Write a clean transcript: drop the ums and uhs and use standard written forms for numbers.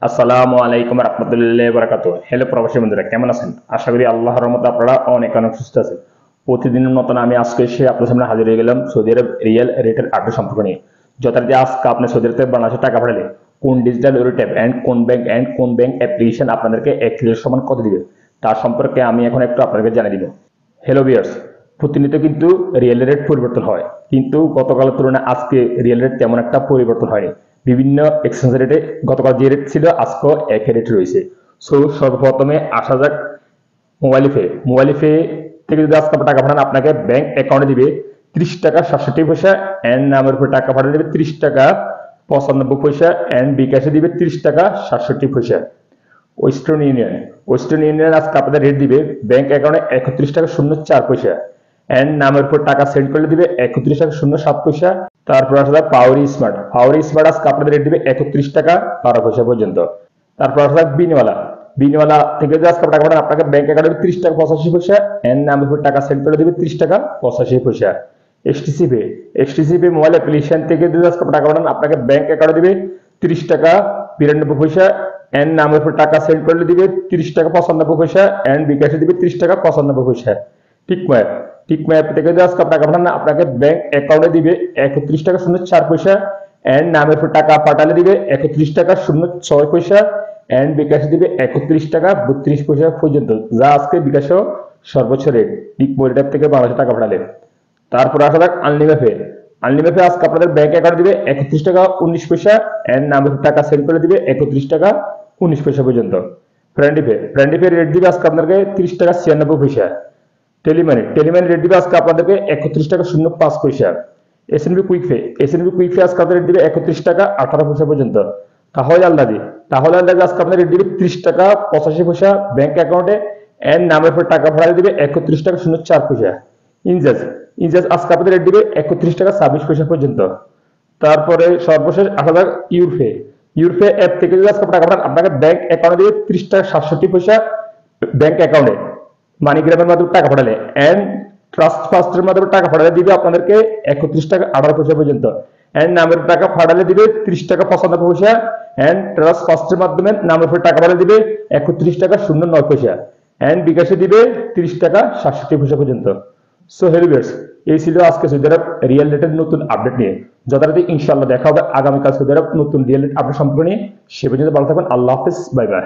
আসসালামু আলাইকুম রহমতুল্লাহ বরকাত। হ্যালো প্রবাসী বন্ধুরা, কেমন আছেন? আশা করি আল্লাহর রহমতে আপনারা অনেক অনেক সুস্থ আছেন। প্রতিদিনের মতন আমি আজকে এসে আপনার সামনে হাজির হয়ে গেলাম সৌদি আরব রিয়েল রেটের আপডেট সম্পর্ক নিয়ে। যথারীতি আজকে আপনি সৌদি আরব থেকে বাংলাদেশে টাকা পাঠালে কোন ডিজিটাল ট্যাব অ্যান্ড কোন ব্যাংক অ্যাপ্লিকেশন আপনাদেরকে 1 সমান কত দিবে তার সম্পর্কে আমি এখন একটু আপনাদেরকে জানিয়ে দিব। হ্যালো ভিউয়ার্স, প্রতিনিয়ত কিন্তু রিয়েল রেট পরিবর্তন হয়, কিন্তু গতকালের তুলনায় আজকে রিয়েল রেট তেমন একটা পরিবর্তন হয়নি। বিভিন্ন এক্সচেঞ্জ রেটে গতকাল যে রেট ছিল আজকেও একই রেট রয়েছে। সো সর্বপ্রথমে আসা যাক মোবাইল পে থেকে যদি আজকে টাকা পাঠান আপনাকে ব্যাংক অ্যাকাউন্টে দিবে 30 টাকা 67 পয়সা, অ্যান্ড নামের উপর টাকা পাঠালে দিবে 30 টাকা 95 পয়সা, অ্যান্ড বিকাশে দিবে 30 টাকা 67 পয়সা। ওয়েস্টার্ন ইউনিয়ন আজকে আপনাদের রেট দিবে ব্যাংক অ্যাকাউন্টে 31 টাকা 04 পয়সা, অ্যান্ড নামের উপর টাকা সেন্ড করলে দিবে 31 টাকা 07 পয়সা। তারপর আসলে পাওয়ারি স্মার্ট আজকে আপনাদের রেট দিবে 31 টাকা 12 পয়সা পর্যন্ত। তারপর আসলে বিনওয়ালা থেকে যে আজকে টাকা পাঠান আপনাকে ব্যাংক অ্যাকাউন্টে 30 টাকা 85 পয়সা, এন্ড নামের উপর টাকা সেন্ড করে দিবে 30 টাকা 85 পয়সা। এসটিসি পে মোবাইল অ্যাপ্লিকেশন থেকে যদি আজকে টাকা পাঠান আপনাকে ব্যাংক অ্যাকাউন্টে দিবে 30 টাকা 92 পয়সা, এন্ড নামের উপর টাকা সেন্ড করলে দিবে 30 টাকা 95 পয়সা, এন্ড বিকাশে দিবে 30 টাকা 95 পয়সা। টিকম্যাপ থেকে যে আজকে টাকা পাঠান আপনাকে ব্যাংক অ্যাকাউন্টে দিবে 31 টাকা 04 পয়সা, এন্ড নামের উপর টাকা পাঠালে দিবে 31 টাকা 06 পয়সা, এন্ড বিকাশে দিবে 31 টাকা 32 পয়সা পর্যন্ত, যা আজকে বিকাশেও সর্বোচ্চ রেট টিকমোবাইল ট্যাব থেকে বাংলাদেশে টাকা পাঠালে। তারপর আসা যাক আনলিমিটেড আজকে আপনাদের ব্যাংক অ্যাকাউন্টে দিবে 31 টাকা 19 পয়সা, এন্ড নামের উপর টাকা সেন্ড করে দিবে 31 টাকা 19 পয়সা পর্যন্ত। ফ্রেন্ডি পে রেট দিবে আজকে আপনাদেরকে 30 টাকা 96 পয়সা। টেলিমানি রেট দিবে আজকে আপনাদেরকে 31 টাকা 05 পয়সা। এসএনবি কুইক পে আজকে আপনাদের দিবে 31 টাকা 18 পয়সা পর্যন্ত। তাহলে আজকে আপনাদের রেট দিবে 30 টাকা 85 পয়সা ব্যাংক অ্যাকাউন্টে, এন্ড নামের উপর টাকা ভাড়া দিবে 31 টাকা 04 পয়সা। ইনজাস আজকে আপনাদের রেট দিবে 31 টাকা 26 পয়সা পর্যন্ত। তারপরে সর্বশেষ আসা যাক ইউরপে অ্যাপ থেকে যদি আজকে টাকা পাঠান আপনাকে ব্যাংক অ্যাকাউন্টে দিবে 30 টাকা 67 পয়সা ব্যাংক অ্যাকাউন্টে মানিগ্রামের মাধ্যমে টাকা পাঠালে, এন্ড ট্রাস্ট ফাস্টের মাধ্যমে টাকা পাঠালে দিবে আপনাদেরকে 31 টাকা 18 পয়সা পর্যন্ত, এন্ড নামের টাকা পাঠালে দিবে 30 টাকা 95 পয়সা, এন্ড ট্রাস্ট ফাস্টের মাধ্যমে নামের উপর টাকা পাঠালে দিবে 31 টাকা 09 পয়সা, এন্ড বিকাশে দিবে 30 টাকা 67 পয়সা পর্যন্ত। সো হেলিভার্স, এই ছিল আজকে সৌদি আরব রিয়েল রেটের নতুন আপডেট নিয়ে। যথারীতি ইনশাআল্লাহ দেখা হবে আগামীকাল সৌদি আরব নতুন রিয়েল রেট আপডেট সম্পর্ক নিয়ে। সে পর্যন্ত ভালো থাকবেন। আল্লাহ হাফিজ, বাই বাই।